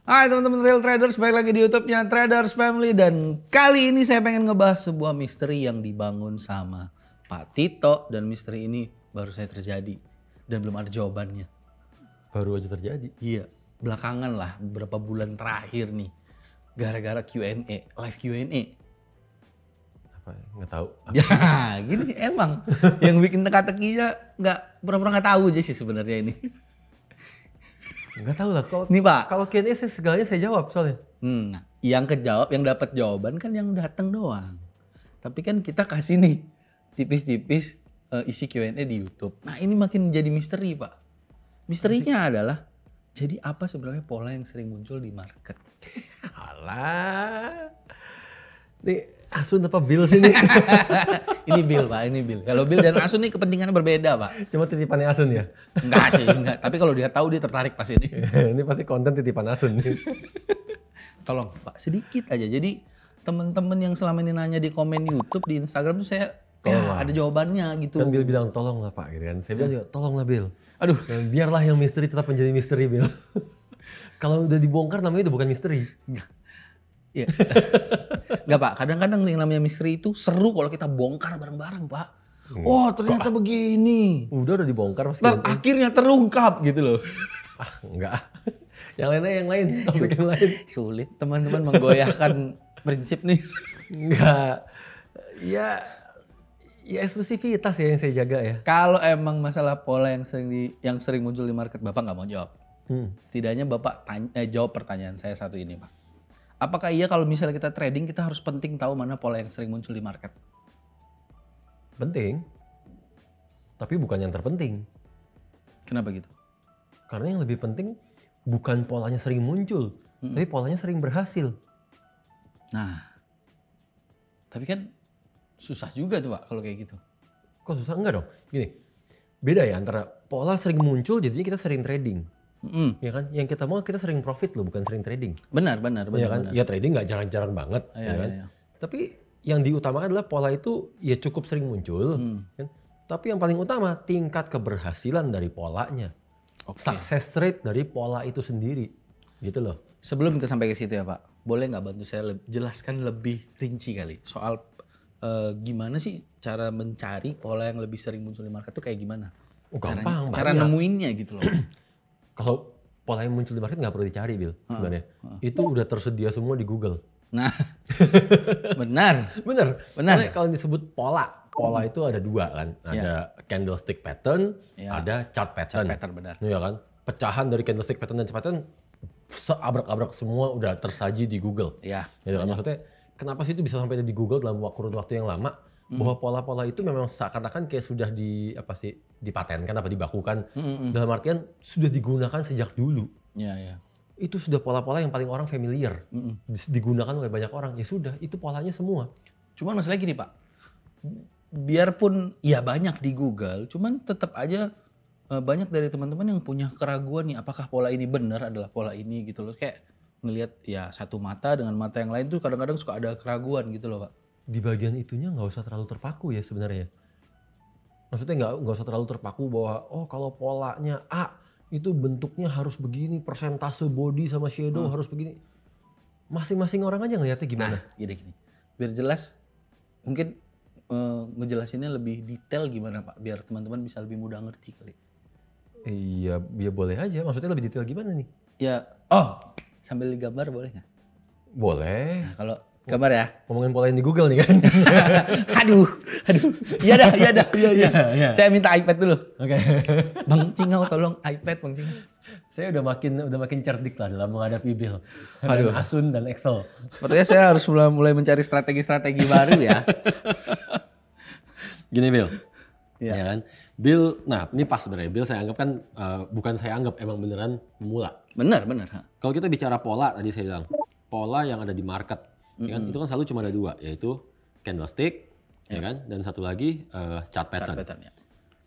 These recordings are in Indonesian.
Hai teman-teman Real Traders, balik lagi di YouTube-nya Traders Family. Dan kali ini saya pengen ngebahas sebuah misteri yang dibangun sama Pak Tito. Dan misteri ini baru saja terjadi dan belum ada jawabannya. Baru aja terjadi? Iya, belakangan lah, beberapa bulan terakhir nih. Gara-gara Q&A, live Q&A. Apa ya? Nggak tahu. Ya gini emang, yang bikin teka-tekinya pura-pura nggak tahu aja sih sebenarnya ini. Nggak tahu lah. Nih Pak. Kalau Q&A segalanya saya jawab soalnya. Nah, yang kejawab, yang dapat jawaban kan yang datang doang. Tapi kan kita kasih nih tipis-tipis isi Q&A di YouTube. Nah ini makin jadi misteri Pak. Misterinya adalah jadi apa sebenarnya pola yang sering muncul di market? Alah. Nih Asun apa Bill sih nih? Ini Bill Pak, ini Bill. Kalau Bill dan Asun nih kepentingannya berbeda Pak. Cuma titipannya Asun ya? Enggak sih, enggak. Tapi kalau dia tahu dia tertarik pas ini. Ini pasti konten titipan Asun nih. Tolong Pak, sedikit aja. Jadi teman-teman yang selama ini nanya di komen YouTube, di Instagram tuh saya ada jawabannya gitu. Kan Bill bilang tolonglah Pak gitu kan. Saya bilang juga tolonglah Bill. Aduh. Dan biarlah yang misteri tetap menjadi misteri Bill. Kalau udah dibongkar namanya udah bukan misteri. Iya. Enggak Pak, kadang-kadang yang namanya misteri itu seru kalau kita bongkar bareng-bareng Pak. Oh ternyata begini. Udah dibongkar pasti. Akhirnya terungkap gitu loh. Enggak. Yang lain, topik yang lain. Sulit teman-teman menggoyahkan prinsip nih. Enggak. Ya eksklusivitas ya yang saya jaga ya. Kalau emang masalah pola yang sering muncul di market, Bapak nggak mau jawab. Setidaknya Bapak jawab pertanyaan saya satu ini Pak. Apakah iya kalau misalnya kita trading kita harus penting tahu mana pola yang sering muncul di market? Penting. Tapi bukan yang terpenting. Kenapa gitu? Karena yang lebih penting bukan polanya sering muncul, tapi polanya sering berhasil. Nah, tapi kan susah juga tuh Pak kalau kayak gitu. Kok susah? Enggak dong. Gini, beda ya antara pola sering muncul jadinya kita sering trading. Ya kan? Yang kita mau kita sering profit loh, bukan sering trading. Benar. Ya kan? Ya trading nggak jarang-jarang banget. Ya kan? Iya. Tapi yang diutamakan adalah pola itu ya cukup sering muncul. Kan? Tapi yang paling utama tingkat keberhasilan dari polanya. Success rate dari pola itu sendiri. Gitu loh. Sebelum kita sampai ke situ ya Pak, boleh nggak bantu saya jelaskan lebih rinci kali soal gimana sih cara mencari pola yang lebih sering muncul di market itu kayak gimana? Gampang. Cara nemuinnya gitu loh. Kalau pola yang muncul di market nggak perlu dicari, Bill, sebenarnya. Itu udah tersedia semua di Google. Nah, benar. Karena kalau disebut pola itu ada dua kan. Ada candlestick pattern, ada chart pattern. Benar. Iya kan? Pecahan dari candlestick pattern dan chart pattern seabrak-abrak semua udah tersaji di Google. Iya. Gitu kan? Maksudnya kenapa sih itu bisa sampai di Google dalam kurun waktu yang lama? Bahwa pola-pola itu memang seakan-akan kayak sudah dipatenkan apa dibakukan. Dalam artian sudah digunakan sejak dulu. Iya. Itu sudah pola-pola yang paling orang familiar. Digunakan oleh banyak orang. Ya sudah, itu polanya semua. Cuman masalahnya gini Pak, biarpun ya banyak di Google, cuman tetap aja banyak dari teman-teman yang punya keraguan nih, apakah pola ini benar adalah pola ini gitu loh. Kayak ngelihat ya satu mata dengan mata yang lain tuh kadang-kadang suka ada keraguan gitu loh Pak. Di bagian itunya nggak usah terlalu terpaku ya sebenarnya. Maksudnya nggak usah terlalu terpaku bahwa kalau polanya A itu bentuknya harus begini, persentase body sama shadow harus begini. Masing-masing orang aja ngeliatnya gimana. Nah, gini. Biar jelas, mungkin ngejelasinnya lebih detail gimana Pak, biar teman-teman bisa lebih mudah ngerti kali. Iya, ya boleh aja. Maksudnya lebih detail gimana nih? Ya, sambil digambar boleh nggak? Boleh. Nah, kalau gambar ya. Ngomongin pola yang di Google nih kan. Aduh. Iya dah. Saya minta iPad dulu. Oke. Bang Cingau tolong iPad Bang Cingau. Saya udah makin cerdik lah dalam menghadapi Bill. Dan Asun dan Excel. Sepertinya saya harus mulai mencari strategi-strategi baru ya. Gini Bill. Ya kan? Bill, nah ini pas sebenarnya. Bill saya anggap kan, bukan saya anggap, emang beneran pemula. Benar. Kalau kita bicara pola, tadi saya bilang, pola yang ada di market. Ya kan? Itu kan selalu cuma ada dua, yaitu candlestick, ya kan? Dan satu lagi chart pattern.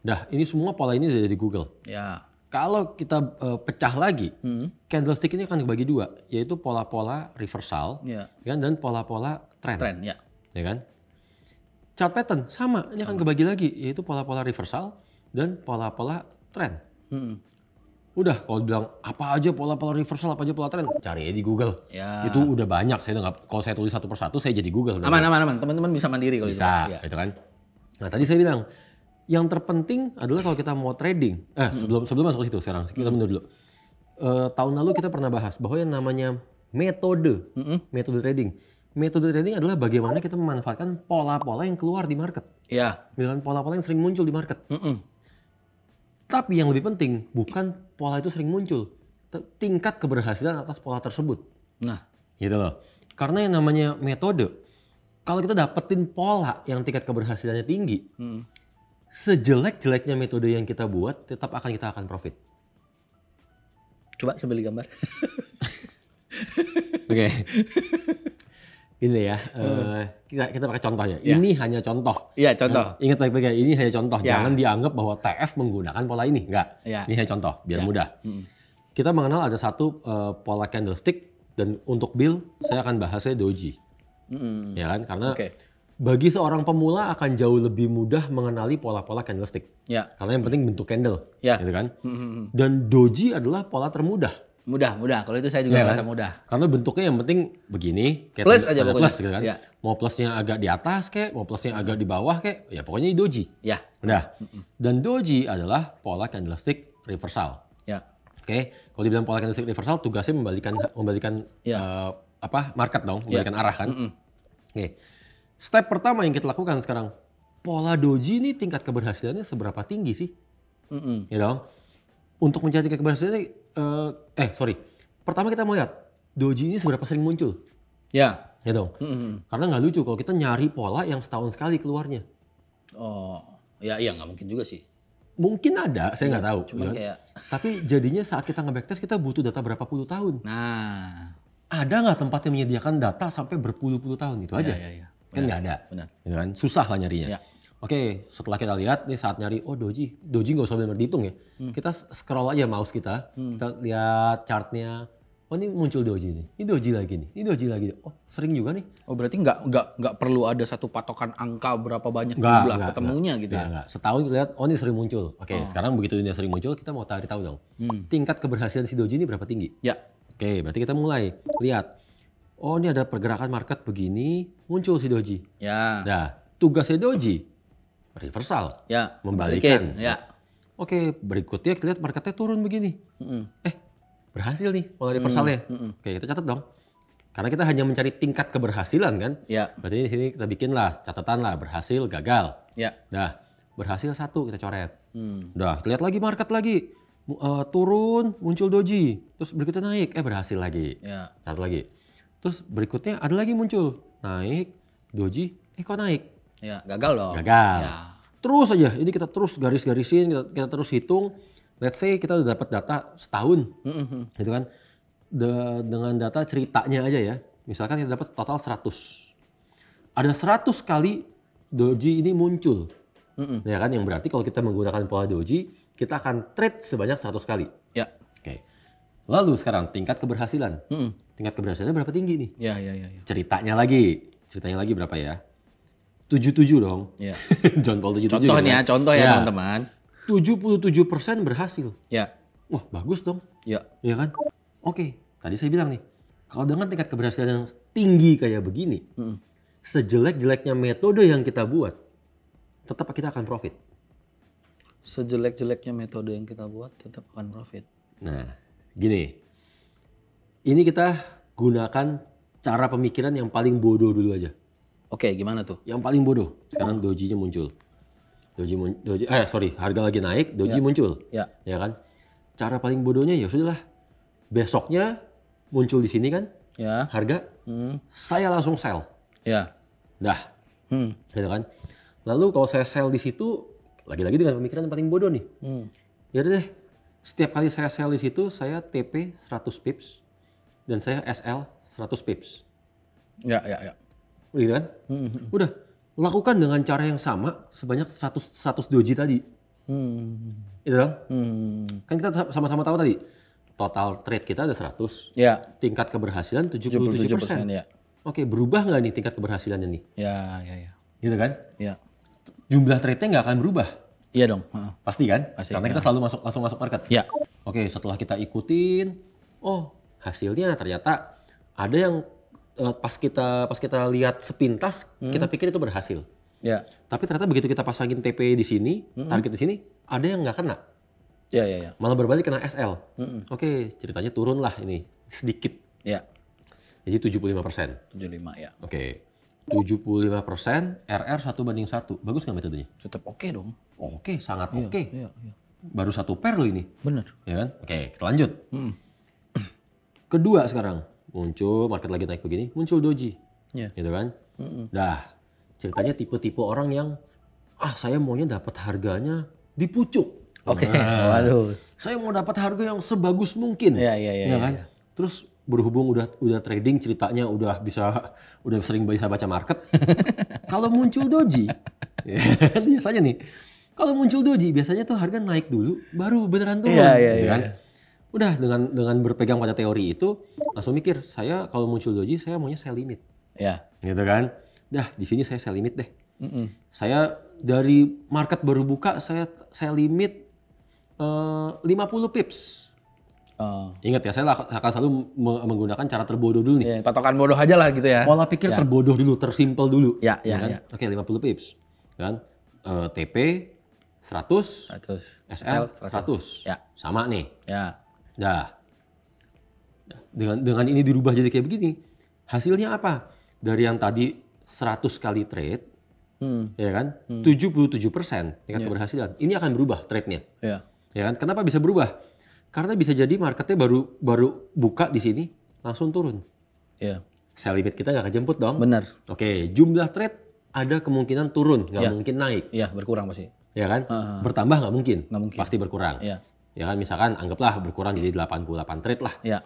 Dah, ini semua pola ini ada di Google. Ya. Kalau kita pecah lagi, candlestick ini akan dibagi dua, yaitu pola-pola reversal, ya kan? Dan pola-pola trend. Ya kan? Chart pattern sama, ini akan kebagi lagi, yaitu pola-pola reversal dan pola-pola trend. Udah, kalau bilang apa aja pola-pola reversal, apa aja pola tren, cari aja di Google. Ya. Itu udah banyak. Saya nggak, kalau saya tulis satu persatu, saya jadi Google. Aman. Teman-teman bisa mandiri kalau Bisa, itu. Ya. gitu kan. Nah tadi saya bilang, yang terpenting adalah kalau kita mau trading. Sebelum masuk ke situ sekarang, kita mundur dulu. Tahun lalu kita pernah bahas bahwa yang namanya metode trading. Metode trading adalah bagaimana kita memanfaatkan pola-pola yang keluar di market. Ya. Dengan pola-pola yang sering muncul di market. Tapi yang lebih penting bukan pola itu sering muncul, tingkat keberhasilan atas pola tersebut. Nah, gitu loh. Karena yang namanya metode, kalau kita dapetin pola yang tingkat keberhasilannya tinggi, sejelek-jeleknya metode yang kita buat, tetap kita akan profit. Coba sambil gambar. Oke. Ini ya, kita pakai contohnya. Ya. Ini hanya contoh. Iya, contoh. Ingat baik-baik ya, ini hanya contoh. Ya. Jangan dianggap bahwa TF menggunakan pola ini. Enggak. Ya. Ini hanya contoh, biar Ya. mudah. Kita mengenal ada satu pola candlestick, dan untuk Bill, saya akan bahasnya doji. Ya kan? Karena bagi seorang pemula akan jauh lebih mudah mengenali pola-pola candlestick. Ya. Karena yang penting bentuk candle. Ya. Gitu kan? Dan doji adalah pola termudah. Mudah. Kalau itu saya juga merasa mudah. Karena bentuknya yang penting begini, kayak Plus aja pokoknya. plus gitu kan. Ya. Mau plusnya agak di atas kayak, mau plusnya agak di bawah kayak, ya pokoknya di doji. Ya. Udah. Dan doji adalah pola candlestick reversal. Ya. Oke, kalau dibilang pola candlestick reversal tugasnya membalikan market dong, membalikan arah kan. Oke. Step pertama yang kita lakukan sekarang, pola doji ini tingkat keberhasilannya seberapa tinggi sih? Ya dong. Untuk mencari tingkat keberhasilannya pertama kita mau lihat doji ini seberapa sering muncul. Ya. Ya dong. Karena nggak lucu kalau kita nyari pola yang setahun sekali keluarnya. Oh, ya iya nggak mungkin juga sih. Mungkin ada, saya nggak tahu. Cuma ya. kayak. Tapi jadinya saat kita nge-backtest kita butuh data berapa puluh tahun. Nah. Ada nggak tempat yang menyediakan data sampai berpuluh-puluh tahun itu aja? Ya. Kan nggak ada. Benar. Gitu kan? Susah lah nyarinya. Ya. Oke, setelah kita lihat nih saat nyari, doji nggak usah benar-benar dihitung ya. Kita scroll aja mouse kita, kita lihat chartnya. Oh ini muncul doji nih, ini doji lagi nih, ini doji lagi. Oh sering juga nih. Oh berarti nggak perlu ada satu patokan angka berapa banyak jumlah ketemunya gitu ya? Nggak. Setahun kita lihat, oh ini sering muncul. Oke, sekarang begitu ini sering muncul, kita mau tahu dong. Tingkat keberhasilan si doji ini berapa tinggi? Ya. Oke, berarti kita mulai lihat. Oh ini ada pergerakan market begini, muncul si doji. Ya. Nah, tugasnya doji reversal. Ya. Membalikan. Ya. Oke, berikutnya kita lihat marketnya turun begini. Berhasil nih pola reversalnya. Oke, kita catat dong. Karena kita hanya mencari tingkat keberhasilan kan. Ya. Berarti di sini kita bikin lah catatan lah, berhasil, gagal. Ya. Nah, berhasil 1 kita coret. Udah, kita lihat lagi market lagi. Turun, muncul doji. Terus berikutnya naik, berhasil lagi. Ya. Catat lagi. Terus berikutnya ada lagi muncul. Naik, doji, kok naik? Ya, gagal dong. Gagal. Ya. Terus aja, ini kita terus garis-garisin, kita terus hitung. Let's say kita udah dapat data setahun, gitu kan? Dengan data ceritanya aja ya. Misalkan kita dapat total 100. Ada 100 kali doji ini muncul. Ya kan? Yang berarti kalau kita menggunakan pola doji, kita akan trade sebanyak 100 kali. Ya. Oke. Lalu sekarang tingkat keberhasilan. Tingkat keberhasilannya berapa tinggi nih? Ya. Ceritanya lagi berapa ya? 77 dong. Ya. John Paul 77. Contoh ya teman-teman. 77% berhasil. Ya. Wah bagus dong. Ya. Iya kan? Oke, tadi saya bilang nih, kalau dengan tingkat keberhasilan yang tinggi kayak begini, sejelek-jeleknya metode yang kita buat, tetap kita akan profit. Sejelek-jeleknya metode yang kita buat, tetap akan profit. Nah, gini. Ini kita gunakan cara pemikiran yang paling bodoh dulu aja. Oke, gimana tuh? Yang paling bodoh. Sekarang dojinya muncul. Harga lagi naik, doji muncul. Ya. Ya kan? Cara paling bodohnya ya sudahlah. Besoknya muncul di sini kan? Ya. Harga. Saya langsung sell. Ya. Dah. Gitu kan? Lalu kalau saya sell di situ, lagi-lagi dengan pemikiran yang paling bodoh nih. Ya udah deh. Setiap kali saya sell di situ, saya TP 100 pips dan saya SL 100 pips. Ya. Gitu kan? Udah, lakukan dengan cara yang sama sebanyak 100 doji tadi. Itu kan? Kan kita sama-sama tahu tadi, total trade kita ada 100. Ya. Tingkat keberhasilan 77%. Ya. Oke, berubah nggak nih tingkat keberhasilannya nih? Ya. Gitu kan? Ya. Jumlah trade-nya nggak akan berubah. Iya dong. Pasti kan? Pasti, Karena kita selalu langsung masuk market. Ya. Oke, setelah kita ikutin, oh hasilnya ternyata ada yang pas kita lihat sepintas, kita pikir itu berhasil. Ya. Tapi ternyata begitu kita pasangin TP di sini, target di sini, ada yang nggak kena. Ya. Malah berbalik kena SL. Oke, ceritanya turun lah ini sedikit. Ya. Jadi 75%. 75 ya. Oke. 75% RR 1:1. Bagus nggak metodenya? Tetap oke dong. Oke, sangat oke. Iya. Baru 1 pair loh ini. Bener. Ya kan? Oke, kita lanjut. Kedua sekarang. Muncul, market lagi naik begini, muncul doji. Iya. Gitu kan? Dah, ceritanya tipe-tipe orang yang, saya maunya dapat harganya di pucuk. Oke. Nah, Waduh. saya mau dapat harga yang sebagus mungkin. Iya. Ya kan? Terus berhubung udah trading ceritanya udah sering bisa baca market. Kalau muncul doji, biasanya nih, kalau muncul doji biasanya tuh harga naik dulu baru beneran turun. Gitu kan? Udah dengan berpegang pada teori itu langsung mikir, saya kalau muncul doji saya maunya sell limit. Ya. Gitu kan? Dah di sini saya sell limit deh. Saya dari market baru buka saya sell limit 50 pips. Ingat ya, saya akan selalu menggunakan cara terbodoh dulu nih. Patokan bodoh aja lah gitu ya. Pola pikir terbodoh dulu, tersimpel dulu. Ya. Oke, 50 pips. Kan? TP 100, SL 100. Ya. Sama nih. Ya. Dah. Dengan ini dirubah jadi kayak begini. Hasilnya apa? Dari yang tadi 100 kali trade, ya kan? 77% tingkat keberhasilan. Ini akan berubah trade-nya. Ya. Ya kan? Kenapa bisa berubah? Karena bisa jadi marketnya baru buka di sini langsung turun. Ya. Sell limit kita nggak kejemput dong. Benar. Oke, jumlah trade ada kemungkinan turun, nggak mungkin naik. Iya, berkurang pasti. Ya kan? Bertambah nggak mungkin. Nggak mungkin. Pasti berkurang. Iya. Ya kan, misalkan anggaplah berkurang jadi 88 trade lah. Iya.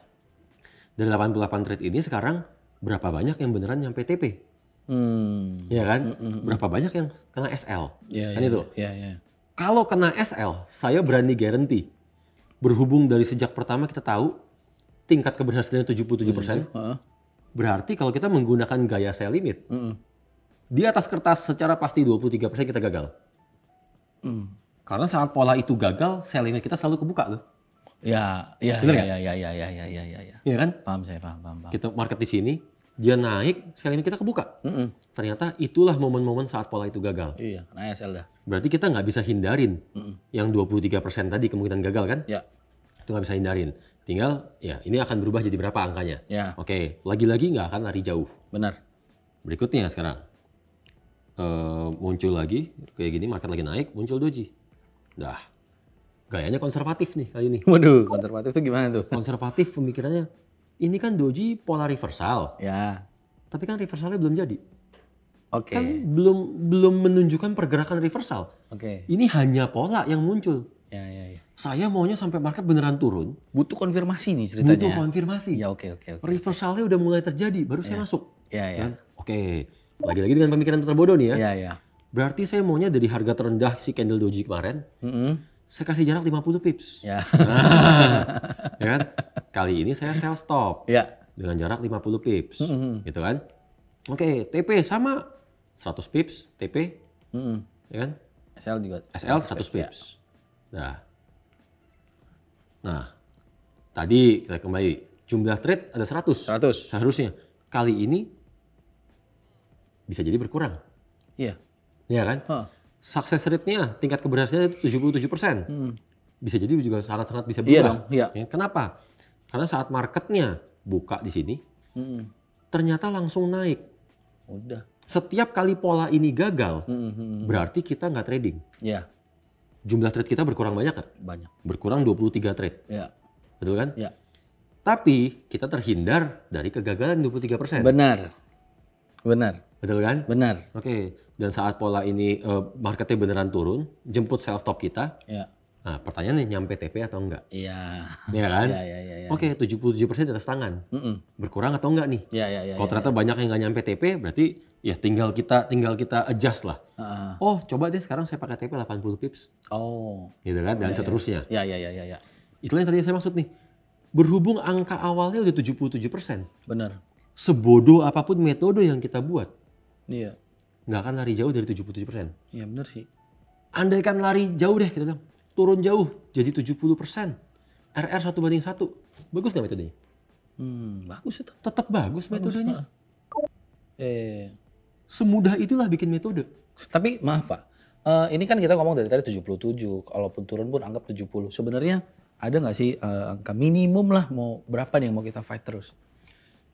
Dari 88 trade ini sekarang berapa banyak yang beneran nyampe TP? Ya kan? Berapa banyak yang kena SL? Iya. Kan itu. Iya. Kalau kena SL, saya berani guarantee. Berhubung dari sejak pertama kita tahu tingkat keberhasilannya 77%. Berarti kalau kita menggunakan gaya sell limit, di atas kertas secara pasti 23% kita gagal. Karena saat pola itu gagal, sell limit kita selalu kebuka loh. Iya. Bener nggak? Iya. Iya kan? Paham saya, paham. Kita market di sini, dia naik, sell limit kita kebuka. Ternyata itulah momen-momen saat pola itu gagal. Iya, kena SL dah. Berarti kita nggak bisa hindarin yang 23% tadi kemungkinan gagal kan? Ya. Itu nggak bisa hindarin. Tinggal ya ini akan berubah jadi berapa angkanya. Ya. Oke, lagi-lagi nggak akan lari jauh. Benar. Berikutnya sekarang. Muncul lagi, kayak gini market lagi naik, muncul doji. Dah, gayanya konservatif nih kali ini. Waduh, konservatif itu gimana tuh? Konservatif pemikirannya, ini kan doji pola reversal. Ya. Tapi kan reversalnya belum jadi. Oke. Kan belum menunjukkan pergerakan reversal. Oke. Ini hanya pola yang muncul. Ya. Saya maunya sampai market beneran turun. Butuh konfirmasi nih ceritanya. Butuh konfirmasi. Ya, oke. Reversalnya udah mulai terjadi, baru saya masuk. Ya. Kan? Oke, lagi-lagi dengan pemikiran terbodoh nih ya. Ya. Berarti saya maunya dari harga terendah si candle doji kemarin, saya kasih jarak 50 pips. Ya. Ya kan? Kali ini saya sell stop. Ya. Dengan jarak 50 pips. Gitu kan? Oke, TP sama 100 pips, TP. Ya kan? SL juga. SL 100 pips. Nah, tadi kita kembali. Jumlah trade ada 100. Seharusnya. Kali ini bisa jadi berkurang. Iya. Iya kan? Success rate-nya, tingkat keberhasilannya 77%. Bisa jadi juga sangat-sangat bisa berubah. Iya dong, iya. Ya, kenapa? Karena saat marketnya buka di sini, ternyata langsung naik. Udah. Setiap kali pola ini gagal, berarti kita nggak trading. Iya. Jumlah trade kita berkurang banyak nggak? Banyak. Berkurang 23 trade. Iya. Betul kan? Iya. Tapi kita terhindar dari kegagalan 23%. Benar. Betul kan? Benar. Oke. Dan saat pola ini marketnya beneran turun, jemput sell stop kita. Iya. Nah, pertanyaannya nyampe TP atau enggak? Iya. Iya kan? Iya. Oke, 77% di atas tangan. Berkurang atau enggak nih? Iya. Kalau ternyata banyak yang nggak nyampe TP, berarti ya tinggal kita adjust lah. Oh, coba deh sekarang saya pakai TP 80 pips. Oh. Gitu kan? Dan seterusnya. Iya. Itulah yang tadi saya maksud nih. Berhubung angka awalnya udah 77%. Benar. Sebodoh apapun metode yang kita buat, Iya. nggak akan lari jauh dari 77%. Iya benar sih. Andaikan lari jauh deh, kita bilang turun jauh jadi 70%. RR 1:1. Bagus nggak metodenya? Bagus itu. Tetap bagus metodenya. Semudah itulah bikin metode. Tapi maaf Pak, ini kan kita ngomong dari tadi 77, kalaupun turun pun anggap 70. Sebenarnya ada nggak sih angka minimum lah mau berapa nih yang mau kita fight terus?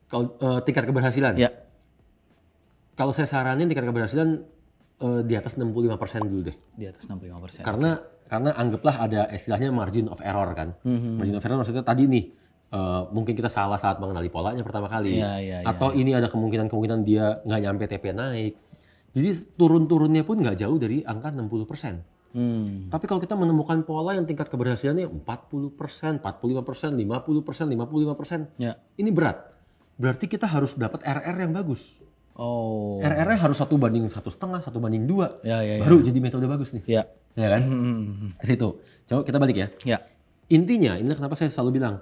Kalau tingkat keberhasilan? Ya. Kalau saya saranin tingkat keberhasilan di atas 65% dulu deh. Di atas 65%. Karena anggaplah ada istilahnya margin of error kan. Margin of error maksudnya tadi nih, mungkin kita salah saat mengenali polanya pertama kali. Atau ini ada kemungkinan dia nggak nyampe TP naik. Jadi turun-turunnya pun nggak jauh dari angka 60%. Tapi kalau kita menemukan pola yang tingkat keberhasilannya 40%, 45%, 50%, 55%, ini berat. Berarti kita harus dapat RR yang bagus. RR-nya harus 1:1,5, 1:2. Baru jadi metode bagus nih. Ya kan? Ke situ. Coba kita balik ya. Intinya, ini kenapa saya selalu bilang,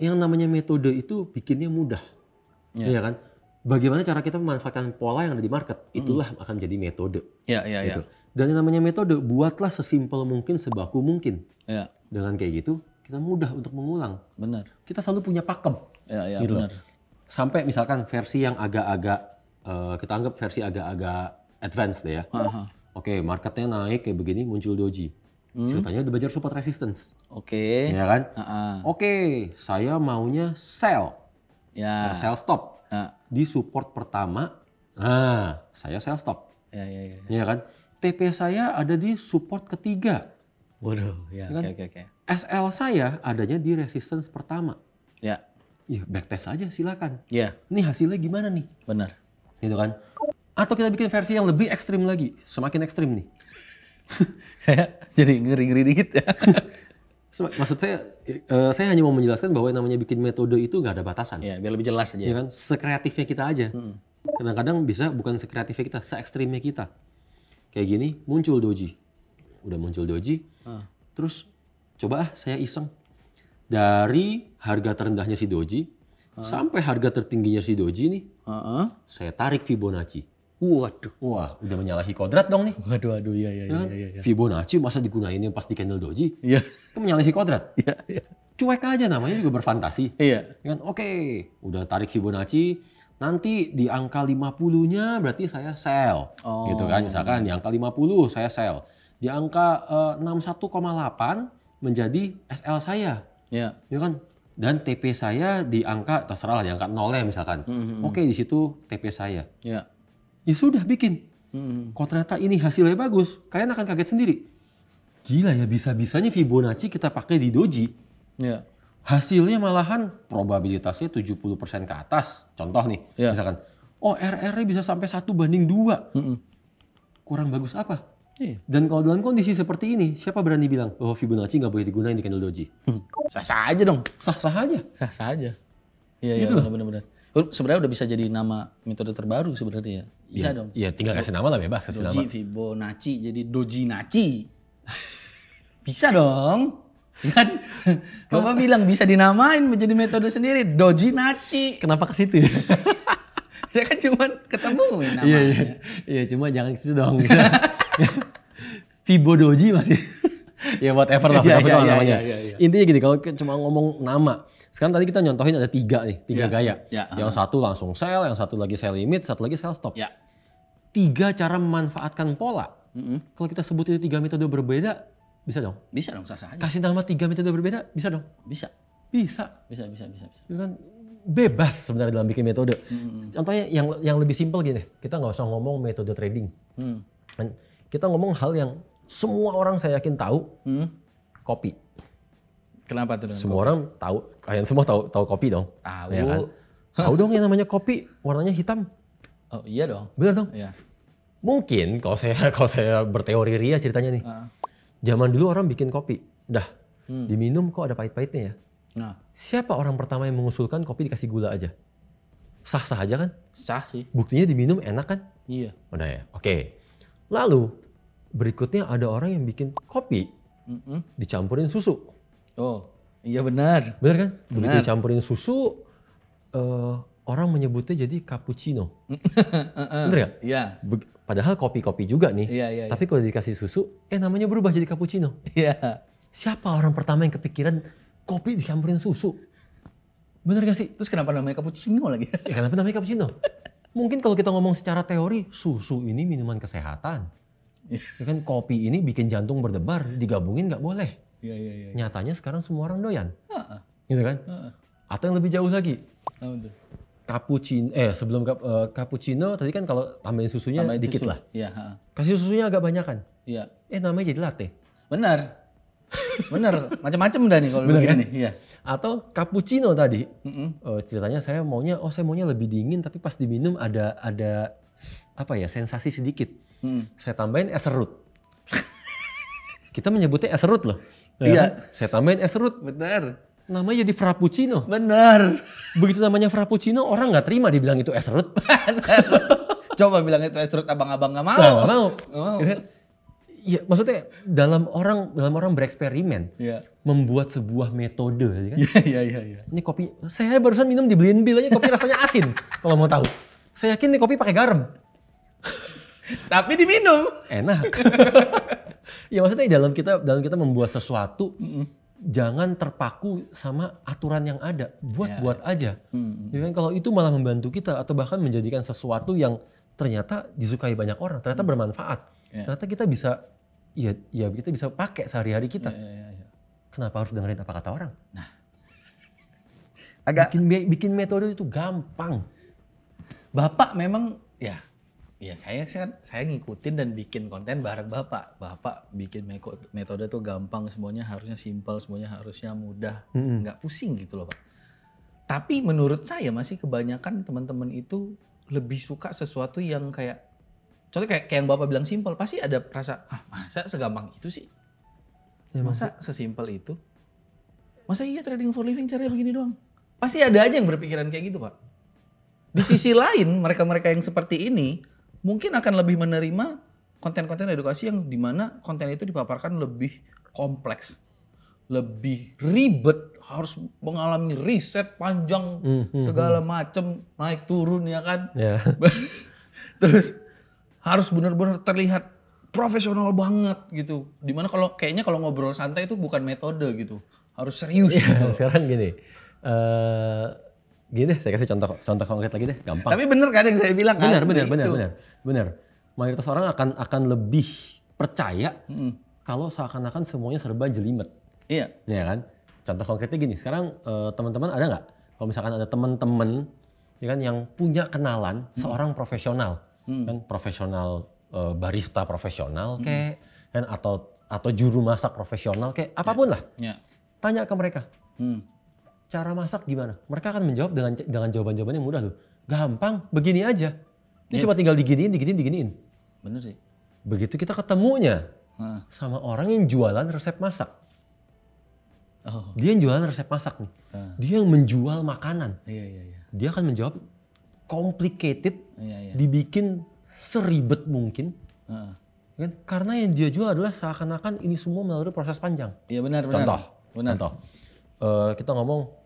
yang namanya metode itu bikinnya mudah. Ya kan? Bagaimana cara kita memanfaatkan pola yang ada di market, itulah akan jadi metode. Gitu. Dan yang namanya metode, buatlah sesimpel mungkin, sebaku mungkin. Dengan kayak gitu, kita mudah untuk mengulang. Benar. Kita selalu punya pakem. Gitu benar. Sampai misalkan versi yang agak-agak, kita anggap versi agak-agak advance deh ya. Oke, marketnya naik kayak begini, muncul doji. Ceritanya udah belajar support resistance. Ya kan? Oke, saya maunya sell. Sell stop. Di support pertama, saya sell stop. Ya kan? TP saya ada di support ketiga. Waduh, kan? SL saya adanya di resistance pertama. Ya, backtest aja silakan. Ini hasilnya gimana nih? Benar. Gitu kan? Atau kita bikin versi yang lebih ekstrim lagi, semakin ekstrim nih. Saya jadi ngeri-ngeri dikit ya. Maksud saya hanya mau menjelaskan bahwa yang namanya bikin metode itu nggak ada batasan. Biar lebih jelas aja. Ya kan? Sekreatifnya kita aja. Kadang-kadang bisa bukan sekreatifnya kita, se-ekstrimnya kita. Kayak gini, muncul doji. Udah muncul doji, terus coba saya iseng. Dari harga terendahnya si doji, sampai harga tertingginya si doji nih, saya tarik Fibonacci. Waduh. Wah, udah menyalahi kodrat dong nih. Waduh, iya. Fibonacci masa digunainnya pas di candle doji? Kan menyalahi kodrat. Cuek aja, namanya juga berfantasi. Kan? Oke, udah tarik Fibonacci, nanti di angka 50-nya berarti saya sell. Gitu kan, misalkan di angka 50 saya sell. Di angka 61,8 menjadi SL saya. Ya kan? Dan TP saya di angka, terserah lah, di angka 0 ya misalkan. Oke, di situ TP saya. Ya sudah bikin. Kalau ternyata ini hasilnya bagus, kalian akan kaget sendiri. Gila ya, bisa-bisanya Fibonacci kita pakai di doji. Hasilnya malahan probabilitasnya 70% ke atas. Contoh nih, misalkan, RR-nya bisa sampai 1:2. Kurang bagus apa? Dan kalau dalam kondisi seperti ini, siapa berani bilang bahwa Fibonacci nggak boleh digunakan di candle doji? Sah-sah aja dong. Sah-sah aja. Sah-sah aja. Iya, benar-benar. Sebenarnya udah bisa jadi nama metode terbaru sebenarnya ya. Bisa dong. Iya, tinggal kasih nama lah, bebas kasih nama. Doji Fibonacci jadi Dojinacci. Bisa dong. Ya kan? Bapak bilang bisa dinamain menjadi metode sendiri, Dojinacci. Kenapa ke situ ya? Saya kan cuma ketemu namanya. Iya, cuma jangan ke situ dong. Fibodoji masih. Ya whatever lah, suka-suka namanya. Intinya gini, kalau cuma ngomong nama. Sekarang tadi kita nyontohin ada 3 gaya. Yang satu langsung sell, yang satu lagi sell limit, satu lagi sell stop. 3 cara memanfaatkan pola. Kalau kita sebut itu 3 metode berbeda, bisa dong? Bisa dong, sah-sah aja. Kasih nama 3 metode berbeda, bisa dong? Bisa. Bisa. Itu kan bebas sebenarnya dalam bikin metode. Contohnya yang lebih simpel gini, kita nggak usah ngomong metode trading. Kita ngomong hal yang semua orang saya yakin tahu, kopi. Kenapa tuh? Semua orang tahu, kalian semua tahu kopi dong. Tahu. Ya kan? Tahu dong yang namanya kopi, warnanya hitam. Oh iya dong. Benar dong. Iya. Mungkin kalau saya berteori ria ceritanya nih. Zaman dulu orang bikin kopi, diminum kok ada pahit-pahitnya ya. Siapa orang pertama yang mengusulkan kopi dikasih gula aja? Sah-sah aja kan? Sah sih. Buktinya diminum enak kan? Iya. Udah ya. Oke. Lalu berikutnya ada orang yang bikin kopi dicampurin susu. Oh iya benar. Benar kan? Begitu dicampurin susu, orang menyebutnya jadi cappuccino. Bener gak? Iya. Padahal kopi-kopi juga nih. Iya. Tapi kalau dikasih susu, namanya berubah jadi cappuccino. Iya. Siapa orang pertama yang kepikiran kopi dicampurin susu? Bener gak sih? Terus kenapa namanya cappuccino lagi? Ya kenapa namanya cappuccino? Mungkin kalau kita ngomong secara teori, susu ini minuman kesehatan. Ya kan kopi ini bikin jantung berdebar, digabungin nggak boleh. Iya. Nyatanya sekarang semua orang doyan. Heeh. Gitu kan? Atau yang lebih jauh lagi. Apa tuh? Cappuccino, sebelum cappuccino tadi kan kalau tambahin susunya Tambahin dikit susu. lah. Iya, heeh. Kasih susunya agak banyakan. Iya. Namanya jadi latte. Benar. Benar, macam-macam dah nih kalau Bener begini kan? nih. Iya. Atau cappuccino tadi. Mm-mm. Ceritanya saya maunya lebih dingin tapi pas diminum ada apa ya, sensasi sedikit. Saya tambahin es serut. Kita menyebutnya es serut loh. Iya. Kan? Saya tambahin es serut. Benar. Namanya jadi frappuccino. Benar. Begitu namanya frappuccino, orang nggak terima dibilang itu es serut. Coba bilang itu es serut, abang-abang nggak mau. Nggak mau. Oh. Iya, maksudnya dalam orang bereksperimen, Iya. membuat sebuah metode, ya kan? Iya. Ini kopi, saya barusan minum dibeliin bil aja kopi rasanya asin. Kalau mau tahu, saya yakin nih kopi pakai garam. Tapi diminum. Enak. Ya maksudnya dalam kita membuat sesuatu, jangan terpaku sama aturan yang ada. Buat aja. Ya kan, kalau itu malah membantu kita atau bahkan menjadikan sesuatu yang ternyata disukai banyak orang, ternyata bermanfaat. Ternyata kita bisa kita bisa pakai sehari-hari kita. Iya. Kenapa harus dengerin apa kata orang? Nah. Agak Bikin metode itu gampang. Bapak memang ya saya ngikutin dan bikin konten bareng Bapak. Bapak bikin metode tuh gampang, semuanya harusnya simpel, semuanya harusnya mudah, nggak pusing gitu loh Pak. Tapi menurut saya masih kebanyakan teman-teman itu lebih suka sesuatu yang kayak, contohnya kayak yang Bapak bilang simpel, pasti ada rasa, masa segampang itu sih? Ya, masa sesimpel itu? Masa iya trading for living caranya begini doang? Pasti ada aja yang berpikiran kayak gitu Pak. Di sisi lain, mereka-mereka yang seperti ini mungkin akan lebih menerima konten-konten edukasi yang dimana konten itu dipaparkan lebih kompleks, lebih ribet, harus mengalami riset panjang, segala macem, naik turun ya kan. Ya. Terus harus benar-benar terlihat profesional banget gitu. Dimana kayaknya kalau ngobrol santai itu bukan metode gitu, harus serius gitu. Sekarang gini. Gini deh, saya kasih contoh konkret lagi deh, gampang. Tapi bener kan yang saya bilang kan? Benar. Mayoritas orang akan lebih percaya kalau seakan-akan semuanya serba jelimet. Iya. Ya kan? Contoh konkretnya gini, sekarang teman-teman ada nggak? Kalau misalkan ada teman-teman ya kan yang punya kenalan seorang profesional, kan profesional barista profesional kayak kan atau juru masak profesional kayak apapun lah. Ya. Tanya ke mereka. Cara masak gimana? Mereka akan menjawab dengan jawaban-jawaban yang mudah loh. Gampang, begini aja. Ini cuma tinggal diginiin. Bener sih. Begitu kita ketemunya sama orang yang jualan resep masak. Oh. Dia yang jualan resep masak nih. Dia yang menjual makanan. Iya. Dia akan menjawab complicated, Iya. dibikin seribet mungkin. Kan? Karena yang dia jual adalah seakan-akan ini semua melalui proses panjang. Iya benar. Contoh. Kita ngomong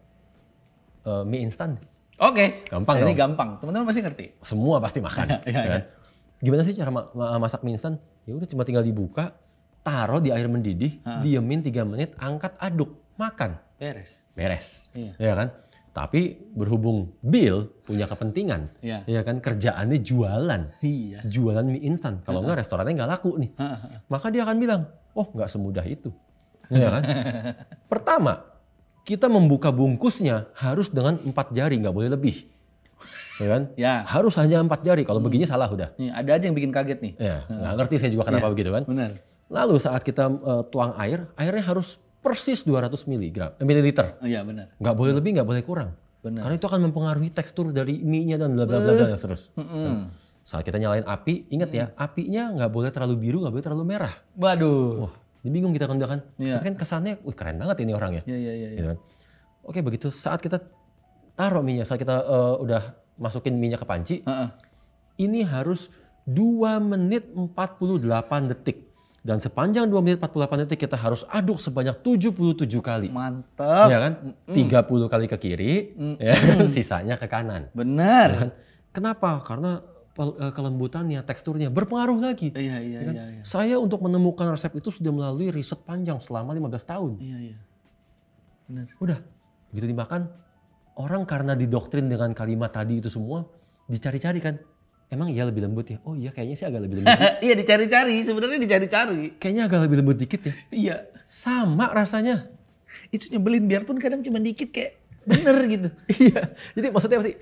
mie instan. Oke. Gampang ini dong. gampang. Teman-teman pasti ngerti. Semua pasti makan. Iya. Kan? Gimana sih cara masak mie instan? Ya udah cuma tinggal dibuka, taruh di air mendidih, diemin 3 menit, angkat, aduk, makan. Beres. Iya. Ya kan? Tapi berhubung Bill punya kepentingan, ya kan kerjaannya jualan. Iya. Jualan mie instan. Kalau enggak restorannya nggak laku nih. Maka dia akan bilang, "Oh, nggak semudah itu." Ya kan? Pertama, kita membuka bungkusnya harus dengan 4 jari, nggak boleh lebih. Ya kan? Ya. Harus hanya 4 jari. Kalau begini salah udah. Nih, ada aja yang bikin kaget nih. Ya, nggak ngerti saya juga kenapa begitu kan. Benar. Lalu saat kita tuang airnya harus persis 200 mililiter. Oh iya benar. Nggak boleh lebih, nggak boleh kurang. Benar. Karena itu akan mempengaruhi tekstur dari mie-nya dan bla bla bla terus. Saat kita nyalain api, ingat ya, apinya nggak boleh terlalu biru, nggak boleh terlalu merah. Waduh. Wah, bingung kita kan. Iya. Tapi kan kesannya, wih keren banget ini orang ya. Iya. Gitu kan. Oke, begitu saat kita taruh mie-nya, saat kita udah masukin mie-nya ke panci, ini harus 2 menit 48 detik. Dan sepanjang 2 menit 48 detik kita harus aduk sebanyak 77 kali. Mantap. Ya kan? 30 kali ke kiri, ya, sisanya ke kanan. Benar. Ya kan? Kenapa? Karena kelembutannya, teksturnya berpengaruh lagi. Iya, Ya kan? iya. Saya untuk menemukan resep itu sudah melalui riset panjang selama 15 tahun. Iya. Benar. Udah, begitu dimakan, orang karena didoktrin dengan kalimat tadi itu semua, dicari-cari kan. Emang iya lebih lembut ya? Oh iya kayaknya sih agak lebih lembut. Iya dicari-cari, sebenarnya dicari-cari. Kayaknya agak lebih lembut dikit ya. Iya. Sama rasanya. Itu nyebelin biarpun kadang cuma dikit kayak bener gitu. Iya, jadi maksudnya apa sih?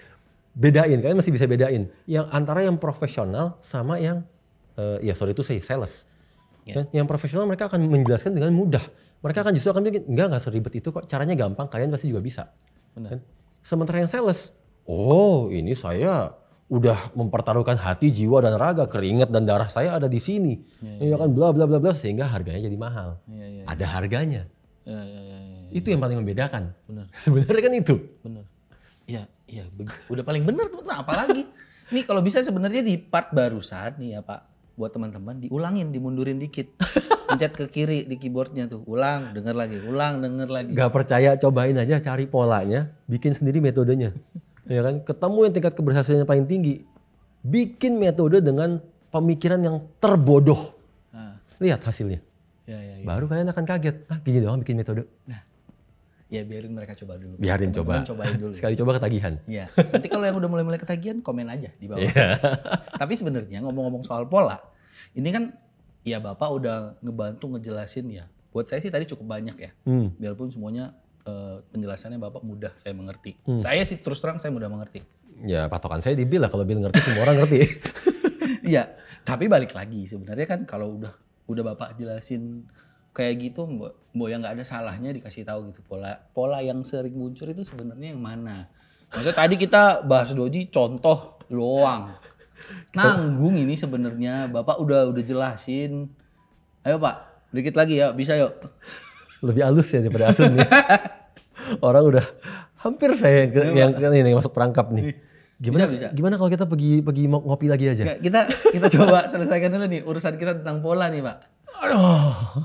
Bedain, kalian masih bisa bedain. Yang antara yang profesional sama yang, sales. Ya. Dan yang profesional mereka akan menjelaskan dengan mudah. Mereka akan justru akan bikin, enggak seribet itu kok, caranya gampang, kalian pasti juga bisa. Benar. Kan? Sementara yang sales, oh ini saya udah mempertaruhkan hati, jiwa dan raga, keringat dan darah saya ada di sini. Ya kan bla bla bla bla sehingga harganya jadi mahal. Iya. Ada harganya. Iya. Itu yang paling membedakan. Benar. Sebenarnya kan itu. Benar. Iya, udah paling benar tuh. Nah, apalagi nih kalau bisa sebenarnya di part barusan nih ya Pak, buat teman-teman diulangin, dimundurin dikit. Pencet ke kiri di keyboardnya tuh, ulang, denger lagi. Gak percaya, cobain aja, cari polanya, bikin sendiri metodenya. Ya kan, ketemu yang tingkat keberhasilannya paling tinggi, bikin metode dengan pemikiran yang terbodoh. Nah, Lihat hasilnya. iya. Baru kalian akan kaget, gini doang bikin metode. Nah, ya biarin mereka coba dulu. Biarin Teman-teman coba. cobain dulu. Sekali coba ketagihan. Iya. Nanti kalau yang udah mulai ketagihan, komen aja di bawah. Tapi sebenarnya ngomong-ngomong soal pola, ini kan ya Bapak udah ngebantu ngejelasin ya. Buat saya sih tadi cukup banyak ya. Biarpun semuanya penjelasannya Bapak mudah saya mengerti. Saya sih terus terang saya mudah mengerti. Ya patokan saya di Bill lah, kalau Bill ngerti semua orang ngerti. Iya, tapi balik lagi sebenarnya kan kalau udah Bapak jelasin kayak gitu, Mbak yang nggak ada salahnya dikasih tahu gitu pola yang sering muncul itu sebenarnya yang mana. Maksudnya tadi kita bahas doji contoh doang. Nanggung ini sebenarnya Bapak udah jelasin. Ayo Pak, dikit lagi ya, bisa yuk. Lebih halus ya daripada Asun nih. Orang udah hampir saya yang ini masuk perangkap nih. Bisa. Gimana kalau kita pergi ngopi lagi aja? Nggak, kita coba selesaikan dulu nih urusan kita tentang pola nih Pak. Aduh.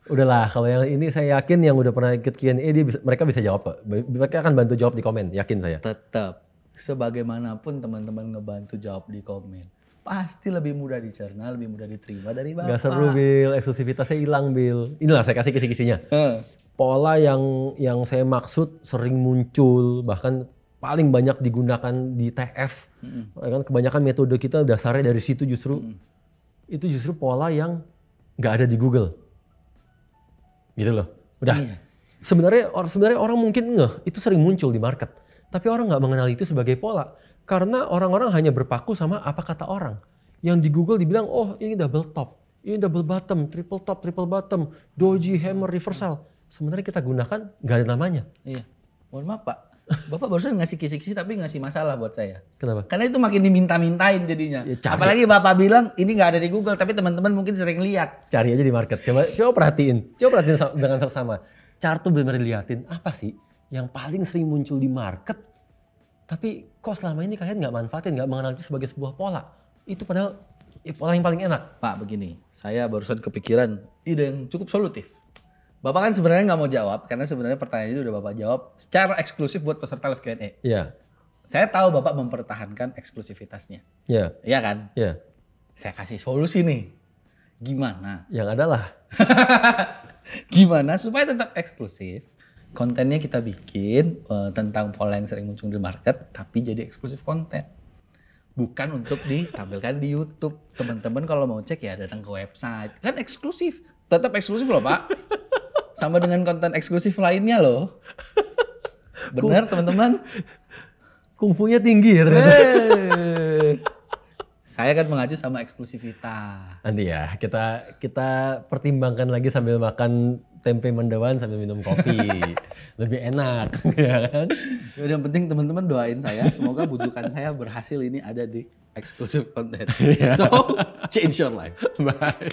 Udahlah, kalau yang ini saya yakin yang udah pernah ikut Q&A mereka bisa jawab kok. Mereka akan bantu jawab di komen, yakin saya. Tetap, sebagaimanapun teman-teman ngebantu jawab di komen, pasti lebih mudah dicerna, lebih mudah diterima dari Bapak. Gak seru Bill, eksklusivitasnya hilang Bill. Inilah saya kasih kisi-kisinya. Pola yang saya maksud sering muncul, bahkan paling banyak digunakan di TF. Kan kebanyakan metode kita dasarnya dari situ justru. Itu justru pola yang gak ada di Google. Gitu loh. Udah. Iya. Sebenarnya orang mungkin itu sering muncul di market. Tapi orang nggak mengenal itu sebagai pola. Karena orang-orang hanya berpaku sama apa kata orang. Yang di Google dibilang, oh ini double top, ini double bottom, triple top, triple bottom, doji, hammer, reversal. Sebenarnya kita gunakan nggak ada namanya. Iya. Mohon maaf Pak. Bapak barusan ngasih kisi-kisi tapi ngasih masalah buat saya. Kenapa? Karena itu makin diminta-mintain jadinya. Ya, apalagi Bapak bilang ini nggak ada di Google, tapi teman-teman mungkin sering lihat. Cari aja di market. Coba perhatiin. Coba perhatiin dengan seksama. Cara tuh benar-benar dilihatin apa sih yang paling sering muncul di market. Tapi kok selama ini kalian nggak manfaatin, nggak mengenal itu sebagai sebuah pola. Itu padahal pola yang paling enak. Pak begini, saya barusan kepikiran ide yang cukup solutif. Bapak kan sebenarnya nggak mau jawab, karena sebenarnya pertanyaan itu udah Bapak jawab secara eksklusif buat peserta live Q&A. Iya. Saya tahu Bapak mempertahankan eksklusivitasnya. Iya. Iya kan? Iya. Saya kasih solusi nih. Gimana? Yang adalah. Gimana supaya tetap eksklusif? Kontennya kita bikin tentang pola yang sering muncul di market, tapi jadi eksklusif konten. Bukan untuk ditampilkan di YouTube. Teman-teman kalau mau cek ya datang ke website. Kan eksklusif. Tetap eksklusif loh Pak. Sama dengan konten eksklusif lainnya loh. Benar teman-teman? Kungfunya tinggi ya ternyata. Saya kan mengacu sama eksklusivitas. Nanti ya kita pertimbangkan lagi sambil makan tempe mendoan sambil minum kopi. Lebih enak ya kan? Yang penting teman-teman doain saya. Semoga bujukan saya berhasil ini ada di eksklusif konten. So, change your life. Bye.